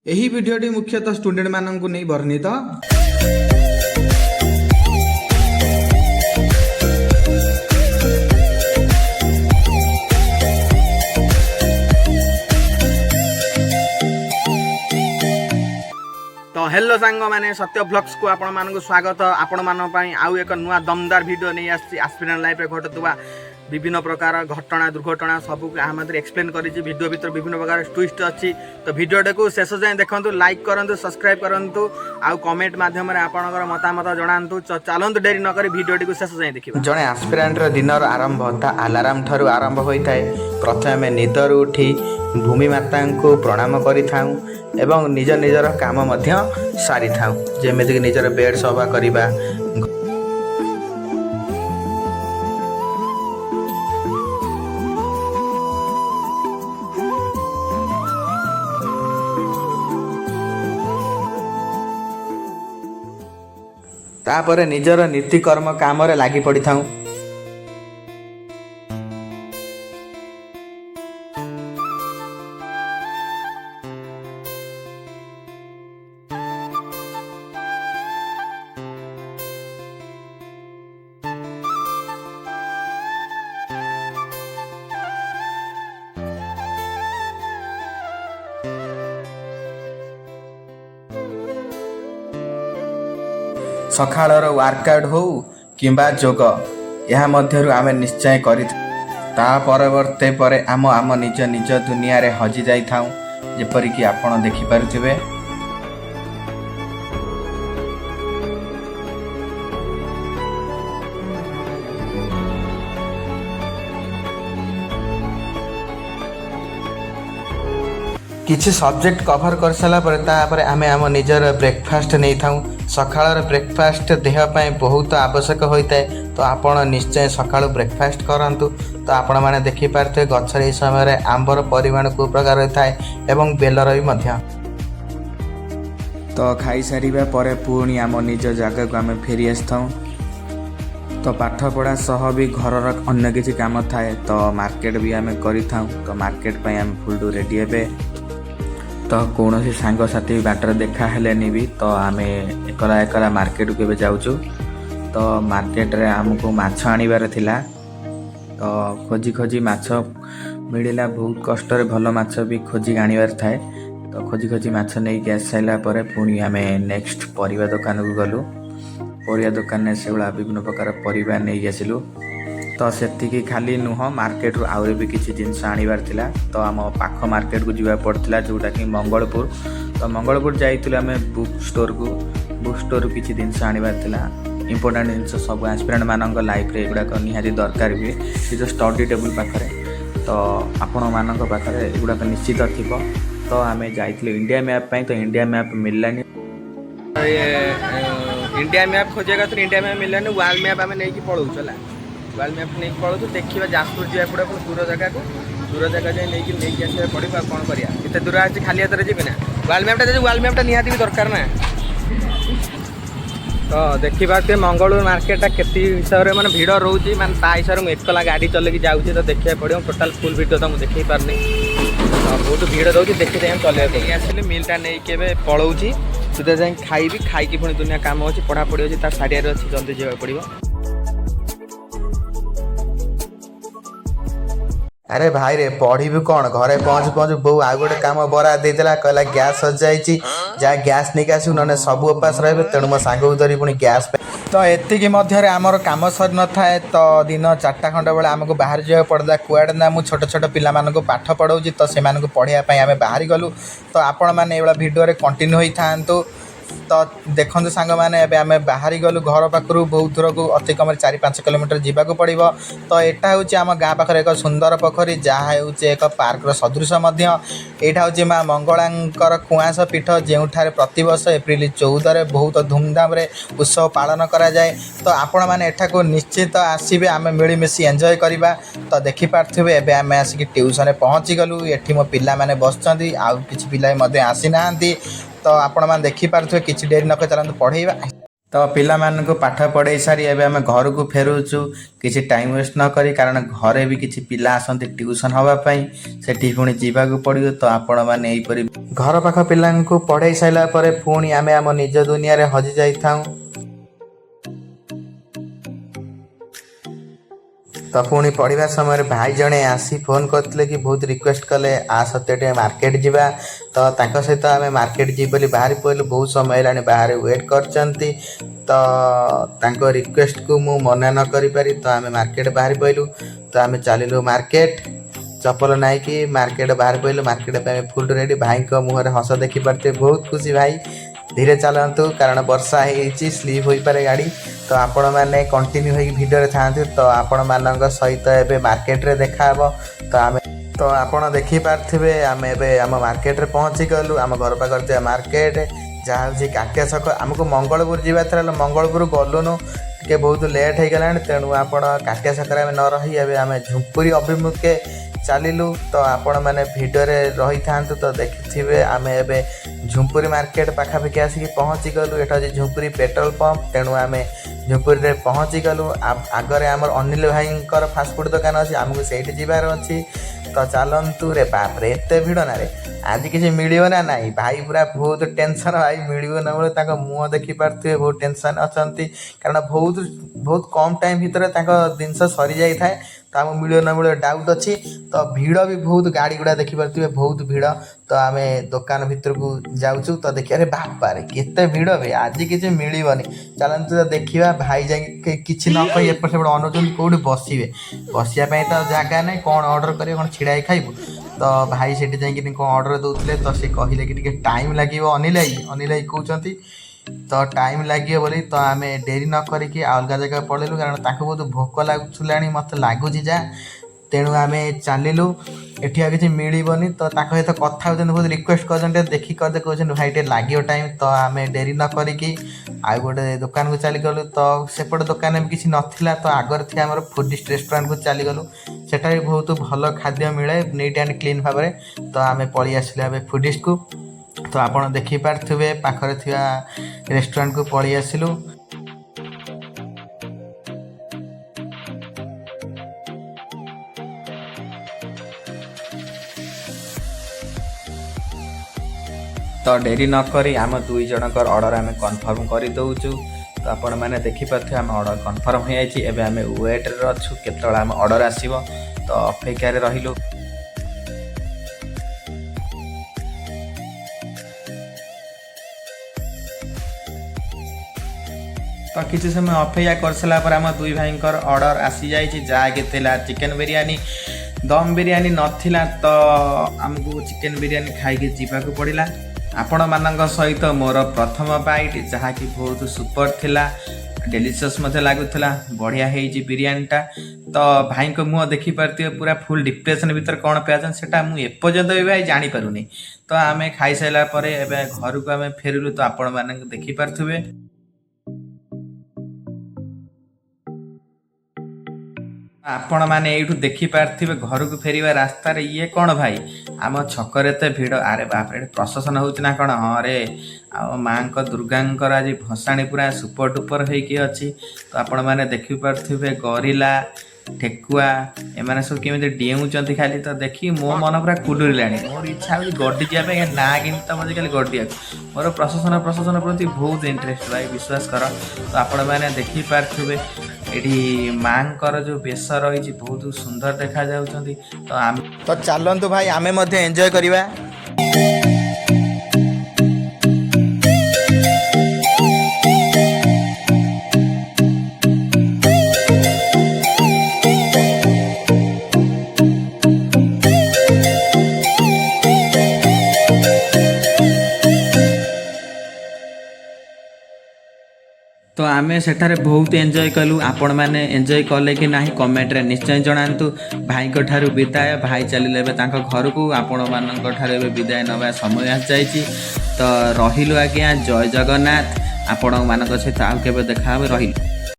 ଏହି ଭିଡ଼ିଓଟି ମୁଖ୍ୟତଃ ଷ୍ଟୁଡେଣ୍ଟ ମାନଙ୍କୁ ନେଇ ବର୍ଣ୍ଣିତ। तो हेलो सांग मैंने सत्य ब्लॉग्स को आपण मानक स्वागत। आपण मान आउ एक नुआ दमदार वीडियो नहीं आसी एस्पिरेंट लाइफ रे घटुवा विभिन्न प्रकार घटना दुर्घटना सबू एक्सप्लेन करी वीडियो भीतर विभिन्न प्रकार ट्विस्ट अच्छी। तो वीडियो को शेष जाए देखंतु, लाइक करंतु, सब्सक्राइब करंतु, आउ कमेंट माध्यम रे आपनकर मतामत जणांतु। चलंतु डेरी न करी वीडियो को शेष जाए देखिबा। जणे एस्पिरेंट रो दिनर आरंभ ता अलार्म थारु आरंभ होइथाय। प्रथमे निदरु उठी भूमि माता को प्रणाम करिथाउ एवं निज निजर काम मध्य सारी थाउ, जेमिति कि निजर बेड सफा करिबा, तापर निजर नीति कर्म काम रे लागी पड़ी थाउ। सकाळर वर्कआउट हो किंबा जोग यह मध्यरु आमे निश्चय करि ता परवर्ते परे आम निज निज दुनिया रे हजि जाई थाउ, जेपरि कि आपण देखि पारुथिबे। किछि सब्जेक्ट कवर कर साला पर तापर आमे आम निजर ब्रेकफास्ट नहीं थाउ। सकाळर ब्रेकफास्ट देह पाए बहुत आवश्यक होता है, तो आपण निश्चय सकाळु ब्रेकफास्ट करंतु। तो आपण माने देखि पारथे गछर ए समय रे आंबर परिमाण को प्रकार होता है एवं बेलर भी मध्य। तो खाई सारिबा परे पुणी आम निज जगह को आमे फेरी आस्थाउ। तो पाठ पढ़ा सह भी घरर अन्य किछि काम थाए, तो मार्केट भी आमे करि थाउ। तो मार्केट पय आमे फुल रेडी हेबे। तो कौन सी सांग साथी बाटर देखा हेलेनी भी, तो आमे एकला एकला मार्केट को जाऊँ। तो मार्केट रे हमको माछ आनिबार थिला, तो खोजी खोजी माछ मिलिला। बहुत कष्ट रे भल माछ भी खोजी आनिबार थाए। तो खोजी खोजी माछ नहीं के आस साइला परे पुणी आमे नेक्स्ट परिवा दुकान को गलु। परिवा दुकान ने सेगुला विभिन्न प्रकार परिवा नहीं आसिलु। तो सेतिकी खाली नुह, मार्केट आउरी भी किसी जिनस आनिबार थिला। तो आम पाख मार्केट को जीवा पड़ता जोटा कि मंगलपुर। तो मंगलपुर जाइलु आमे बुक स्टोर को किसी जिनस आनिबार थिला। इंपोर्टेंट जिनस सब एस्पिरेंट मानक लाइफ रे एगुड़ाक निहाती दरकार भी जो स्टडी टेबुल पाखरे। तो आपण मानक पाखरे एगुड़ाक निश्चित थिबो। तो आमे जाइलु इंडिया मैप पई, तो इंडिया मैप मिललानी। इंडिया मैप खोजेगा तो इंडिया मैप मिललानी। वर्ल्ड मैप आमे नहीं कि पळौ चला, वर्ल्ड मैप नहीं पड़ो। तो देखा जाजपुर जाए पड़े दूर जगह को, दूर जगह जाए नहीं आसवा पड़ो। कौन करा एत दूर आज खाली हाथ जी ना। वर्ल्ड मैपटा वर्ल्ड मैपटा निहाती भी दरकार ना। तो देखी पारे मंगलूर मार्केटा के हिसाब से मैंने भिड़ रोचे, मैंने हिसाब से मुझे एकला गाड़ी चलैक जाऊँगी। तो देखा पड़ो टोटाल फुल भिडियो तो मुझे देखी पारनी। तो बहुत भिड़ रोचे, देखी जाए चलने आसिले मिलटा नहीं के पलाऊँगी। सीधा जाए खाइबी, खाई पुणी दुनिया काम अच्छी पढ़ापढ़ी अच्छी तार साड़ियार अच्छी जल्दी जावाक पड़ो। अरे भाई रे पढ़ी कौन घरे पहुँच पहुँच बो आ गोटे कम बरा देदेला, कहला गैस सजाई जा गैस नहीं आसू ना सब उपास रहे। तेणु मो सांग धरी पुणी गैस। तो एतिकी मध्य आमर काम सर न थाए। तो दिन 4टा खंड बेले आमको बाहर जावा पड़ता कुआड़े ना। मुझे छोट छोट पिला पाठ पढ़ाऊँ, तो से पढ़ाई आम बाहर गलु। तो आपण मैंने ये भिडियो कंटिन्यू होता। तो देखते सांग मैंने आम बाहर गलु घर पाखु बहुत दूर को अति कम 4-5 किलोमीटर जावाक पड़ो। तो यहाँ हूँ आम गाँ पाखे एक सुंदर पोखरी, जहाँ हूँ एक पार्कर सदृश। यहाँ हूँ माँ मंगलांकर कुआंस पीठ, जोठार प्रतवर्ष एप्रिल 14 बहुत धूमधाम रे उत्सव पालन करा जाए। तो आपण मैंने एठाको निश्चित आसबे, आम मिलमिशि एंजॉय करवा। तो देखिपारे एवं आम आसिक ट्यूशन पहुँची गलु। ये मो पिला माने बसचंदी, आउ किछि पिला आसी ना। तो आपण मैंने देखिपारे किसी डेरी नक चलते पढ़ेगा। तो पिलामानଙ୍କୁ पाठ पढ़ाई सारी एबे आम घर को फेरुचु किसी टाइम वेस्ट न करी कारण घरे भी किसी पिला आसती ट्यूशन हवापाई सेठी पुणी जावाक पड़ो। तो आपण मैंने यहीपरी घर पाख पिलांको पढ़ाई सारा पर पुणी आम आम निज दुनिया रे हजि जाइथाऊ। तो पुणी पढ़ा समय भाई जड़े आसी फोन करते कि बहुत रिक्वेस्ट कले आ सत्य मार्केट जावा। तो तांको सहित आम मार्केट जी बोली बाहर पड़े बहुत समय है बाहर वेट करचंती। तो तांको रिक्वेस्ट को मु मना न करि पारी तो आम मार्केट बाहर पड़लु। तो आम चलिलु मार्केट चपल नाई कि मार्केट बाहर पड़लु। मार्केट पे फुल रेडी भाई को मुहर हस देखी पारे बहुत खुशी भाई धीरे चलतु कारण वर्षा होती स्लीप हो पारे गाड़ी। तो आपण मैंने कंटिन्यू हो भिडियो था तो आपण मान सहित एवं मार्केट रे देखा तो आम तो आपड़ देखिपारे आम एम मार्केट रे पहुँची गलु। आम घर पाखे मार्केट जहाँ हूँ काटिया छक आमको मंगलपुर जावार मंगलपुर गलुनु टे बहुत लेट हो गला तेणु आप काटिया छक न रही आम झुंपुरी अभिमुखे चलिलु। तो आपण मैंने भिडियो रही था तो देखिथे आम एवं झुंपुरी मार्केट पाखापाखि आसिक पहुँची गलु। एटा हूँ झुंपुरी पेट्रोल पंप तेणु आम झुंपुरी रे पहुँची गलु। आगरे आमर अनिल भाई फास्टफुड दुकान अच्छी आमको सही जीवार अच्छी। तो चलतु रे बाप रे एत भिड़ ना रे आज किसी मिलियो ना नाई भाई पूरा बहुत टेंशन भाई मिलियो ना बोले मुँह देखी पारे बहुत टेंशन अच्छा कारण बहुत बहुत कम टाइम भितर जिनस सरी जाए तो आम मिलियो ना मिलियो डाउट अच्छी। तो भिड़ भी बहुत गाड़ी गुड़ा देखिपे बहुत भिड़। तो आम दुकान भितर को जाऊँ तो देखिए बापा रे केते भिड़ भाई आज किसी मिलनी चलतु तो देखा भाई जाए किसी न कही एपट सेपट अनुचंद कौटी बसवे बसापी तो जगह ना कौन ऑर्डर करेंगे कौन छिड़ा खाइबू। तो भाई से जाकि कौन ऑर्डर दौले तो सी कहले कि टाइम लगे अनिल भाई कहते तो टाइम लगे बोली। तो आम डेरी न करिकी अलग जगह पड़ेलु कारण बहुत भोक लगुला मत लगुच जा तेणु आम चलिलु एठी आ किसी मिलनी। तो सहित कथा होते बहुत रिक्वेस्ट कर देखी करदे कहते भाई टे लगे टाइम। तो आम डेरी न करिकी आउ गोटे दुकान को चलीगलु। तो सेपट दुकान भी किसी नाला तो आगर थी आम फूडिस्ट रेस्टोरेंट को चलीगलु सेटा भी बहुत भल खाद्य मिले नीट एंड क्लीन भाव में। तो आम पलि आसिलु फूडिस्ट को। तो आपड़ देखिपारे पाखरे थिया रेस्टोरेंट को पलि आसिलु। तो डेरी न करी आम दुई जनकर ऑर्डर आम कन्फर्म कर दौचु। तो आपण मैंने देखिपारे आम ऑर्डर कन्फर्म हो जाए आम वेट रे अच्छु केतल आम ऑर्डर आसो। तो अपेक्षार रहिलु। तो किसी समय अपेक्षा कर सारापर आम दुई भाई ऑर्डर आसी जाइए जहाँकि चिकेन बिरियानी दम बिरियानी नाला। तो आमको चिकेन बिरियानी खाई जावाक पड़ा। आपण मान सहित मोर प्रथम बाइट जहाँकि बहुत सुपर थिला डेलीशियस लगुला बढ़िया है बिरियानीटा। तो भाई को मुँह देखिपारे पूरा फुल डिप्रेशन भीतर कौन पे आछन मुझे एपर्यंत भी भाई जानीपारूनी। तो आम खाई सारा घर को आम फेरिलु। तो आपण मैंने देखिपारे आपण मैंने यू देखिपारे घर को फेरवा रास्ता रे ये कौन भाई आम छकरे तो भिड़ आरे बाप रे प्रशासन होना कौन। हाँ रे आ माँ दुर्गा आज भसाणी पूरा सुपर डुपर होगी अच्छी। तो आपण मैंने देखिपारे गरिला ठेकुआ एम सब केमी डेऊँच खाली। तो देखी मो मन पूरा कुलुला मोर इच्छा हो गड्डी जाए ना कि तो मुझे खाली गड्डिया मोर प्रशासन प्रति बहुत इंटरेस्ट भाई विश्वास कर। तो आपण मैंने देखिपारे ये माँ जो बेश रही बहुत सुंदर देखा जाउछंती। तो आम तो चलतु भाई आमे मध्य एंजॉय करिबा। तो आम सेठारे बहुत एंजॉय कलु। आपण मैंने एंजॉय कले कि ना कमेंट रे निश्चय जनातु। भाई को ठारू विदाय भाई चलिले घर को आपण मान ठारू विदाय नवा समय आ जाइए। तो रहिलु आज्ञा जय जगन्नाथ। आपण मान सहित आउ केबे देखा रहिलु।